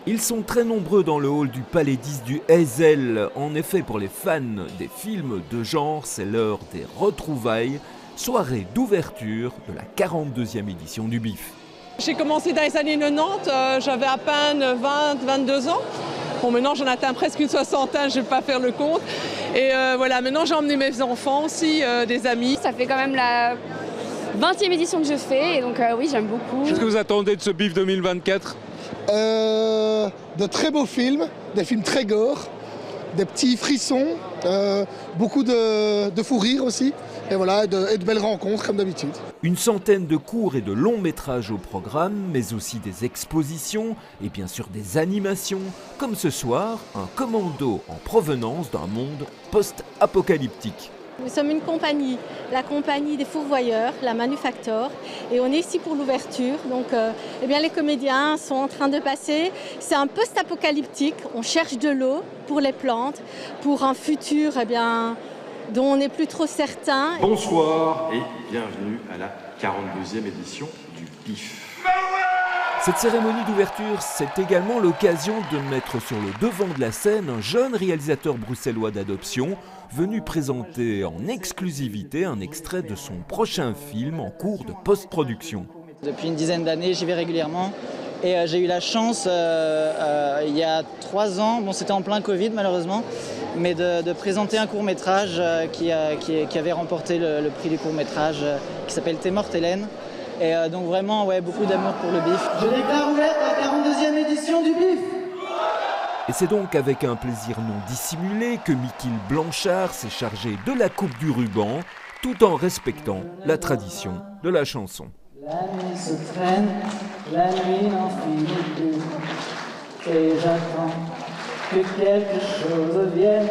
Ils sont très nombreux dans le hall du Palais 10 du Heysel. En effet, pour les fans des films de genre, c'est l'heure des retrouvailles, soirée d'ouverture de la 42e édition du BIF. J'ai commencé dans les années 90, j'avais à peine 22 ans. Bon, maintenant j'en atteins presque une soixantaine, je ne vais pas faire le compte. Et voilà, maintenant j'ai emmené mes enfants aussi, des amis. Ça fait quand même la 20e édition que je fais, et donc oui, j'aime beaucoup. Qu'est-ce que vous attendez de ce BIF 2024 ? De très beaux films, des films très gore, des petits frissons, beaucoup de fou rire aussi, et voilà, et de belles rencontres comme d'habitude. Une centaine de courts et de longs métrages au programme, mais aussi des expositions et bien sûr des animations, comme ce soir, un commando en provenance d'un monde post-apocalyptique. Nous sommes une compagnie, la compagnie des fourvoyeurs, la Manufactor, et on est ici pour l'ouverture. Donc eh bien, les comédiens sont en train de passer. C'est un post-apocalyptique, on cherche de l'eau pour les plantes, pour un futur eh bien, dont on n'est plus trop certain. Bonsoir et bienvenue à la 42e édition du BIF. Cette cérémonie d'ouverture, c'est également l'occasion de mettre sur le devant de la scène un jeune réalisateur bruxellois d'adoption venu présenter en exclusivité un extrait de son prochain film en cours de post-production. Depuis une dizaine d'années, j'y vais régulièrement et j'ai eu la chance il y a 3 ans, bon c'était en plein Covid malheureusement, mais de présenter un court-métrage qui avait remporté le prix du court-métrage qui s'appelle T'es morte Hélène. Et donc vraiment, ouais, beaucoup d'amour pour le BIF. Je déclare ouverte la 42e édition du BIF. Et c'est donc avec un plaisir non dissimulé que Mickaël Blanchard s'est chargé de la coupe du ruban, tout en respectant la tradition de la chanson. La nuit se traîne, la nuit n'en finit plus. Et j'attends que quelque chose vienne.